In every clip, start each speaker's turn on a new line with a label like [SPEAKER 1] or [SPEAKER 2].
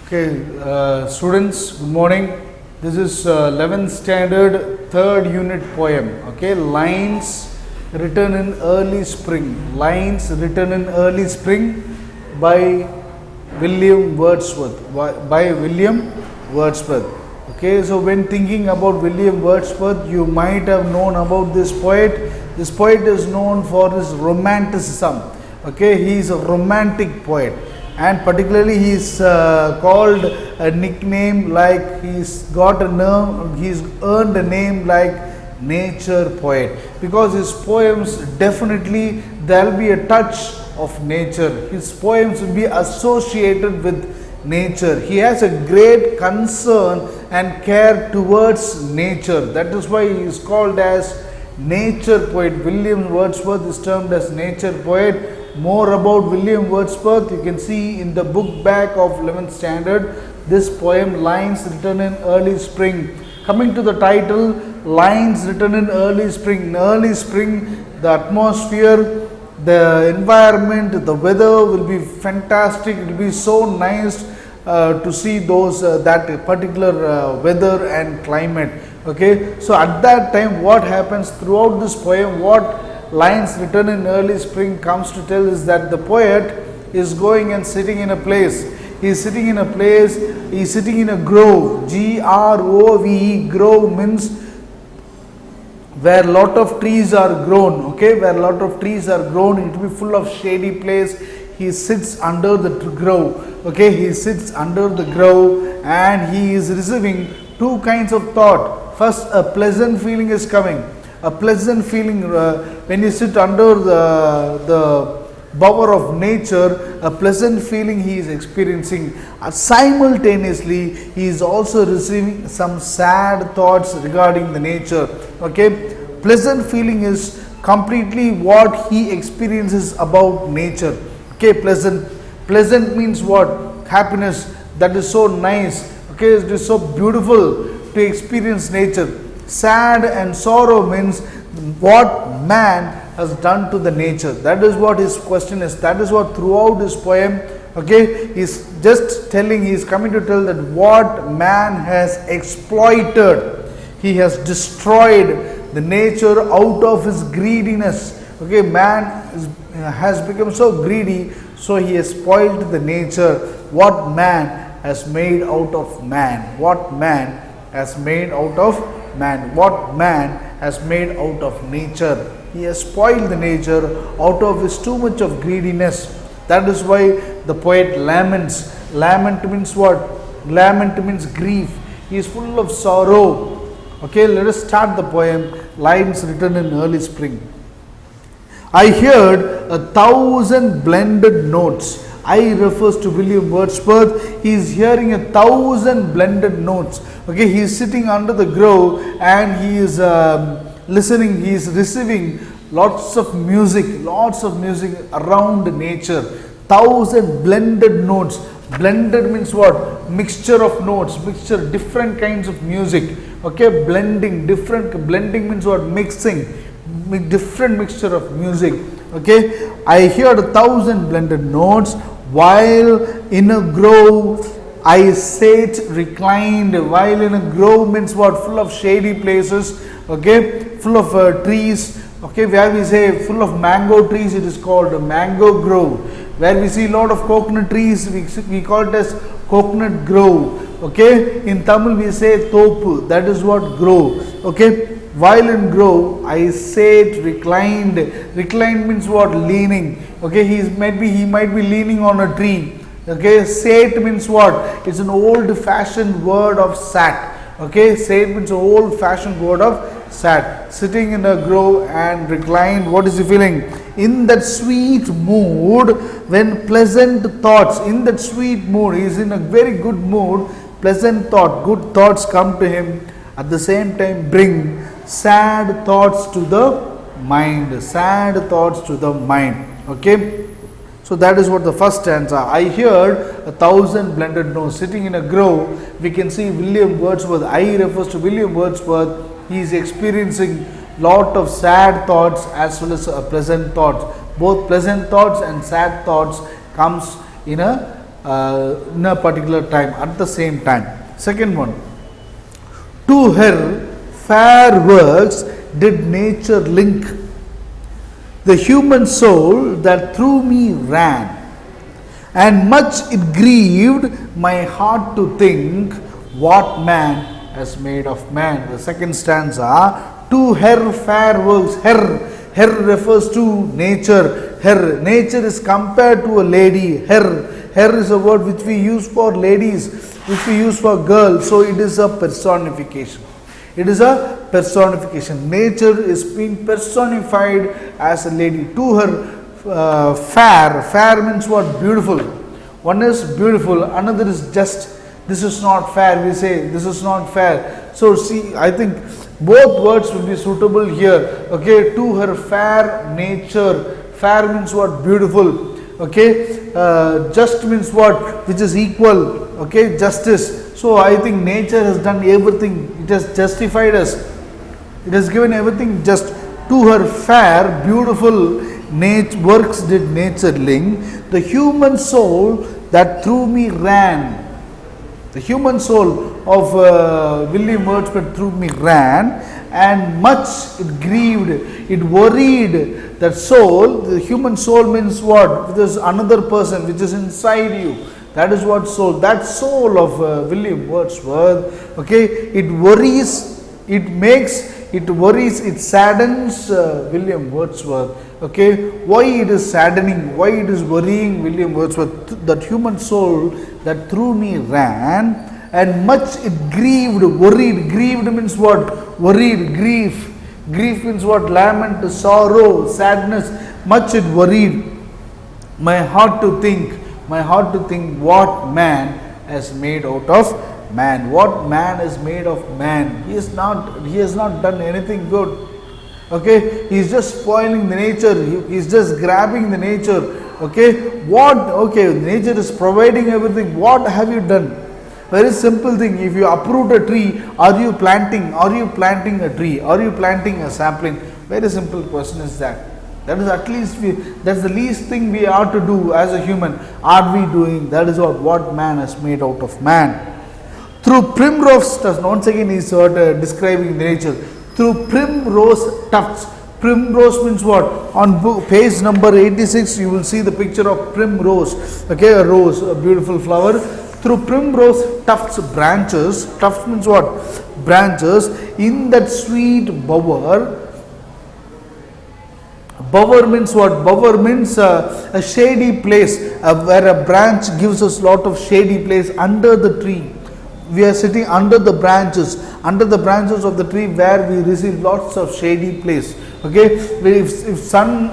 [SPEAKER 1] Okay, students, good morning. This is 11th standard, third unit poem. Okay, lines written in early spring. Lines written in early spring by William Wordsworth. By William Wordsworth. Okay, so when thinking about William Wordsworth, you might have known about this poet. This poet is known for his romanticism. Okay, he is a romantic poet, and particularly he is called a nickname like he's earned a name like nature poet, because his poems definitely there will be a touch of nature. His poems will be associated with nature. He has a great concern and care towards nature. That is why he is called as nature poet. William Wordsworth is termed as nature poet. More about William Wordsworth you can see in the book back of 11th standard, this poem, Lines Written in Early Spring. Coming to the title, Lines Written in Early Spring. In early spring, the atmosphere, the environment, the weather will be fantastic. It will be so nice to see those that particular weather and climate. Okay, so at that time, what happens throughout this poem, what Lines Written in Early Spring comes to tell is that the poet is going and sitting in a place. He is sitting in a place, he is sitting in a grove. Grove, grove means where lot of trees are grown. Okay, where lot of trees are grown, it will be full of shady place. He sits under the grove. Okay, he sits under the grove and he is receiving two kinds of thought. First, a pleasant feeling is coming. A pleasant feeling when you sit under the bower of nature, a pleasant feeling he is experiencing. Simultaneously, he is also receiving some sad thoughts regarding the nature. Okay, pleasant feeling is completely what he experiences about nature. Okay, pleasant means what? Happiness. That is so nice. Okay, it is so beautiful to experience nature. Sad and sorrow means what man has done to the nature. That is what his question is. That is what throughout his poem, okay, he's just telling, he is coming to tell that what man has exploited. He has destroyed the nature out of his greediness. Okay, man has become so greedy, so he has spoiled the nature. What man has made out of man? What man has made out of man? What man has made out of nature? He has spoiled the nature out of his too much of greediness. That is why the poet laments. Lament means what? Lament means grief. He is full of sorrow. Okay, let us start the poem. Lines written in early spring. I heard 1,000 blended notes. I refers to William Wordsworth. He is hearing 1,000 blended notes. Okay, he is sitting under the grove and he is listening. He is receiving lots of music around nature. 1,000 blended notes. Blended means what? Mixture of notes. Mixture, different kinds of music. Okay, blending. Blending means what? Mixing. Different mixture of music. Okay, I heard 1,000 blended notes while in a grove I sat reclined. While in a grove means what? Full of shady places. Okay, full of trees. Okay, where we say full of mango trees, it is called a mango grove. Where we see a lot of coconut trees, we call it as coconut grove. Okay, in Tamil we say thopu. That is what grove. Okay. While in grove, I sat reclined. Reclined means what? Leaning. Okay, he might be leaning on a tree. Okay, sat means what? It's an old-fashioned word of sat. Okay, sat means an old-fashioned word of sat. Sitting in a grove and reclined. What is he feeling? In that sweet mood, when pleasant thoughts. In that sweet mood, he is in a very good mood. Pleasant thought, good thoughts come to him. At the same time, bring sad thoughts to the mind. Sad thoughts to the mind. Okay, so that is what the first stanza. I heard 1,000 blended notes. Sitting in a grove, we can see William Wordsworth. I refers to William Wordsworth. He is experiencing lot of sad thoughts as well as pleasant thoughts. Both pleasant thoughts and sad thoughts comes in a in a particular time, at the same time. Second one, to her fair works did nature link the human soul that through me ran, and much it grieved my heart to think what man has made of man. The second stanza, to her fair works, her refers to nature. Her nature is compared to a lady. Her is a word which we use for ladies, which we use for girls. So it is a personification. It is a personification. Nature is being personified as a lady. To her fair. Fair means what? Beautiful. One is beautiful, another is just. This is not fair. We say this is not fair. So see, I think both words will be suitable here. Okay, to her fair nature. Fair means what? Beautiful. Okay, just means what? Which is equal. Okay, justice. So I think nature has done everything. It has justified us. It has given everything just. To her fair, beautiful works did nature link the human soul that through me ran. The human soul of William Wordsworth through me ran, and much it grieved, it worried that soul. The human soul means what? There's another person which is inside you. That is what soul. That soul of William Wordsworth, okay, it worries, it saddens William Wordsworth. Okay, why it is saddening, why it is worrying William Wordsworth? That human soul that through me ran, and much it grieved, worried. Grieved means what? Worried, grief. Grief means what? Lament, sorrow, sadness. Much it worried my heart to think what man has made out of man. What man is made of man? He has not done anything good. Okay, he is just spoiling the nature. He is just grabbing the nature. Okay, nature is providing everything. What have you done? Very simple thing. If you uproot a tree, are you planting a tree? Are you planting a sapling? Very simple question is that. That is at least that's the least thing we are to do as a human. Are we doing? That is what man has made out of man. Through primrose tufts, once again he is describing the nature. Through primrose tufts. Primrose means what? On page number 86, you will see the picture of primrose. Okay, a rose, a beautiful flower. Through primrose tufts, branches. Tufts means what? Branches. In that sweet bower. Bower means what? Bower means a shady place where a branch gives us lot of shady place under the tree. We are sitting under the branches of the tree where we receive lots of shady place. Okay, if sun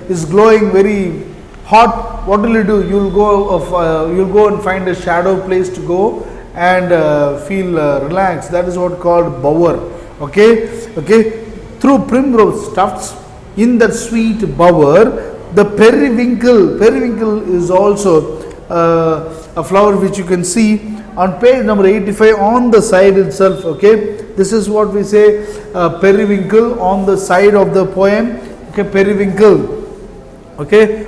[SPEAKER 1] is glowing very hot, what will you do? You'll go and find a shadow place to go and feel relaxed. That is what called bower. Okay, through primrose tufts, in that sweet bower, the periwinkle is also a flower which you can see on page number 85 on the side itself. Okay, this is what we say, periwinkle on the side of the poem. Okay, periwinkle. Okay,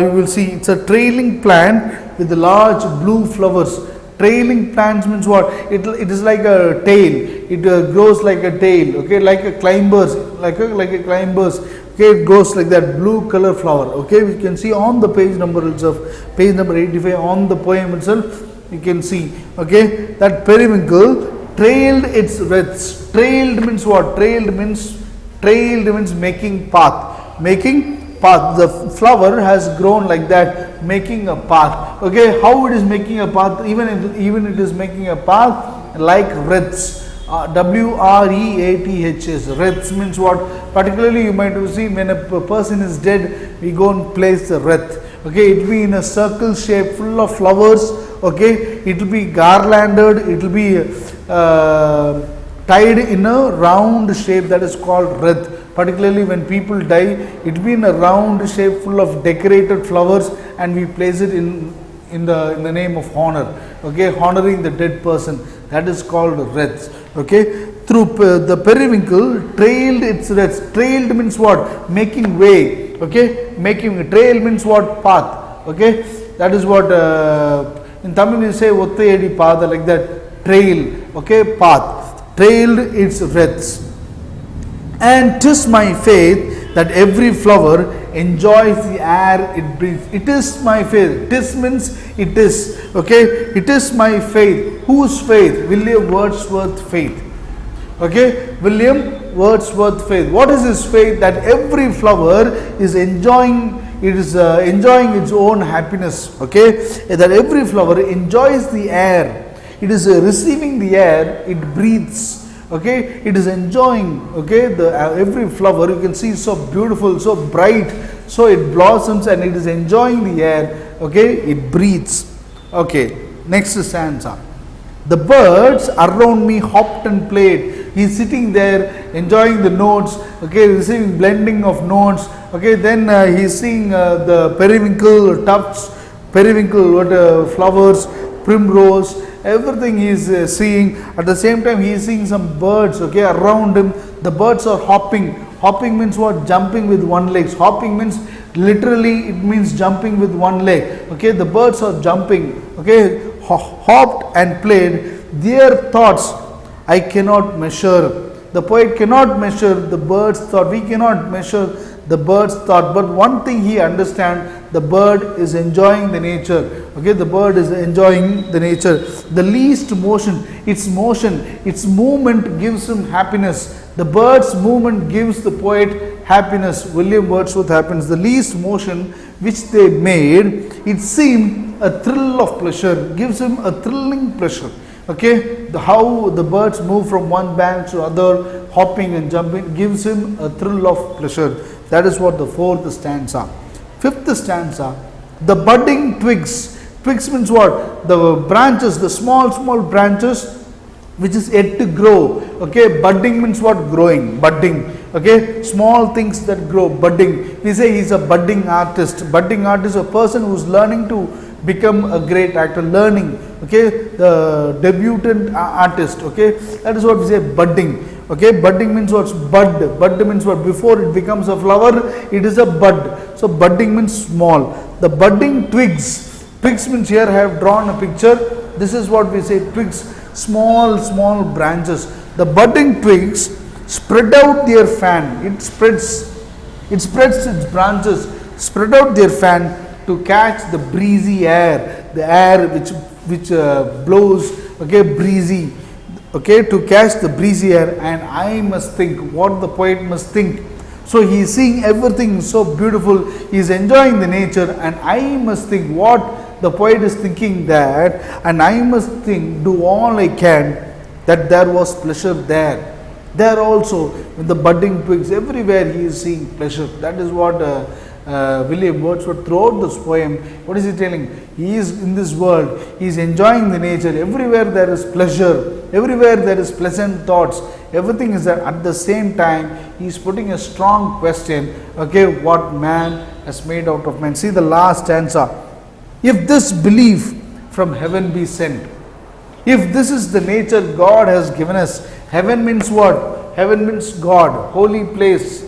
[SPEAKER 1] you will see it's a trailing plant with large blue flowers. Trailing plants means what? It is like a tail. It grows like a tail. Okay, like a climbers, like a climbers. Okay, it goes like that, blue color flower. Okay, we can see on the page number itself, page number 85 on the poem itself. You can see, okay, that periwinkle trailed its wreaths. Trailed means what? Trailed means making path. Making path. The flower has grown like that, making a path. Okay, how it is making a path? Even it is making a path like wreaths. WREATHs. Wreaths means what? Particularly you might see when a person is dead, we go and place the wreath. Okay, it will be in a circle shape, full of flowers. Okay, it will be garlanded. It will be tied in a round shape, that is called wreath. Particularly when people die, it will be in a round shape, full of decorated flowers, and we place it in the name of honor. Okay, honoring the dead person. That is called wreaths. Okay, through the periwinkle trailed its wreaths. Trailed means what? Making way. Okay, trail means what? Path. Okay, that is what in Tamil you say Ottayadi Pada, like that, trail, okay, path, trailed its wreaths. And 'tis my faith that every flower enjoys the air it breathes. It is my faith. 'Tis means it is. Okay, it is my faith. Whose faith? William Wordsworth faith. Okay, William Wordsworth faith. What is his faith? That every flower is enjoying. It is enjoying its own happiness. Okay, that every flower enjoys the air. It is receiving the air it breathes. Okay, it is enjoying. Okay, the every flower you can see so beautiful, so bright, so it blossoms and it is enjoying the air. Okay, it breathes. Okay, next stanza. The birds around me hopped and played. He is sitting there enjoying the notes. Okay, receiving blending of notes. Okay, then he is seeing the periwinkle tufts, periwinkle flowers, primrose. Everything he is seeing. At the same time he is seeing some birds, okay, around him. The birds are hopping. Hopping means what? Jumping with one leg. Hopping means literally it means jumping with one leg. Okay, the birds are jumping. Okay, hopped and played. Their thoughts I cannot measure. The poet cannot measure the bird's thought. We cannot measure the bird's thought. But one thing he understands, the bird is enjoying the nature. Okay, the bird is enjoying the nature. The least motion, its movement gives him happiness. The bird's movement gives the poet happiness. William Wordsworth happiness. The least motion which they made, it seemed a thrill of pleasure. Gives him a thrilling pleasure. Okay, how the birds move from one bank to other, hopping and jumping, gives him a thrill of pleasure. That is what the fourth stanza. Fifth stanza, the budding twigs. Twigs means what? The branches, the small branches which is yet to grow. Okay, budding means what? Growing, budding. Okay, small things that grow, budding. We say he is a budding artist. Budding artist is a person who is learning to become a great actor, learning. Okay, the debutant artist. Okay, that is what we say, budding. Okay, budding means what's bud. Bud means what? Before it becomes a flower, it is a bud. So budding means small. The budding twigs. Twigs means here I have drawn a picture. This is what we say, twigs. Small branches. The budding twigs spread out their fan. It spreads its branches, spread out their fan to catch the breezy air. The air which blows. Okay, breezy. Okay, to catch the breezy air. And I must think what the poet must think. So he is seeing everything so beautiful. He is enjoying the nature, and I must think what the poet is thinking, that, and I must think, do all I can, that there was pleasure there. There also, with the budding twigs, everywhere he is seeing pleasure. That is what William Wordsworth, throughout this poem, what is he telling? He is in this world, he is enjoying the nature. Everywhere there is pleasure, everywhere there is pleasant thoughts, everything is there. At the same time, he is putting a strong question, okay, what man has made out of man. See the last stanza. If this belief from heaven be sent, if this is the nature God has given us, heaven means what? Heaven means God, holy place.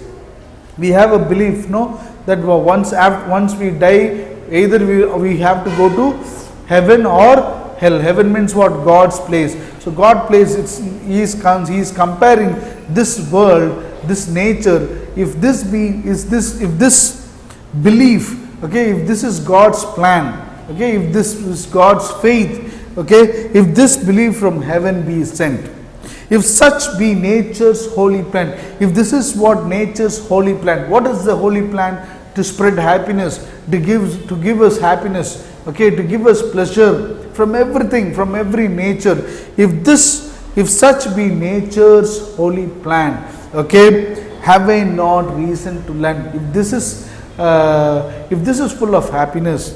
[SPEAKER 1] We have a belief, no, that once we die, either we have to go to heaven or hell. Heaven means what? God's place. So God place, he is comparing this world, this nature. If this belief, okay, if this is God's plan, okay, if this is God's faith, okay, if this belief from heaven be sent, if such be nature's holy plan, if this is what nature's holy plan, what is the holy plan? To spread happiness, to give us happiness, okay, to give us pleasure from everything, from every nature. If such be nature's holy plan, okay, have I not reason to learn? If this is full of happiness,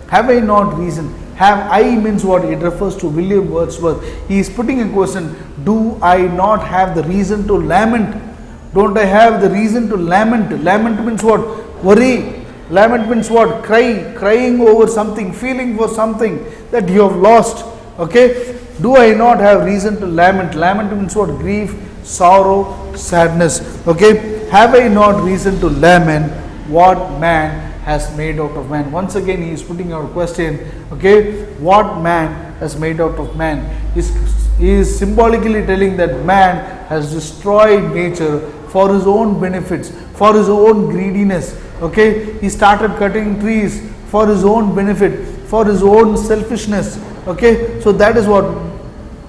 [SPEAKER 1] have I not reason? Have I means what? It refers to William Wordsworth. He is putting a question, do I not have the reason to lament? Don't I have the reason to lament? Lament means what? Worry. Lament means what? Crying over something, feeling for something that you have lost. Okay? Do I not have reason to lament? Lament means what? Grief, sorrow, sadness. Okay? Have I not reason to lament what man has made out of man? Once again he is putting out a question, okay, what man has made out of man? He is symbolically telling that man has destroyed nature for his own benefits, for his own greediness. Okay, he started cutting trees for his own benefit, for his own selfishness. Okay, so that is what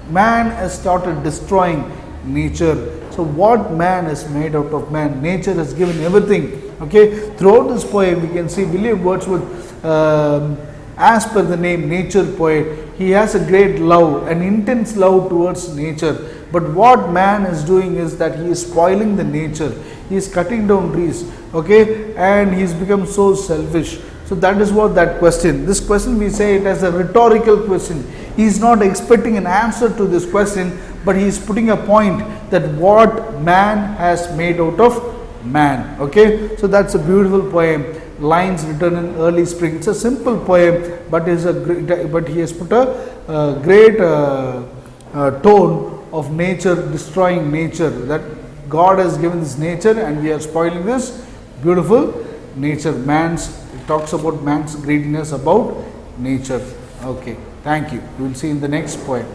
[SPEAKER 1] man has started destroying nature. So what man is made out of man? Nature has given everything. Okay, throughout this poem we can see William Wordsworth, as per the name nature poet, he has a great love, an intense love towards nature. But what man is doing is that he is spoiling the nature. He is cutting down trees, okay, and he has become so selfish. So that is what that question. This question we say it as a rhetorical question. He is not expecting an answer to this question, but he is putting a point that what man has made out of man. Okay, so that's a beautiful poem. Lines written in early spring. It's a simple poem, but he has put a great tone of nature, destroying nature. That God has given this nature, and we are spoiling this beautiful nature. It talks about man's greediness about nature. Okay, thank you. We will see in the next poem.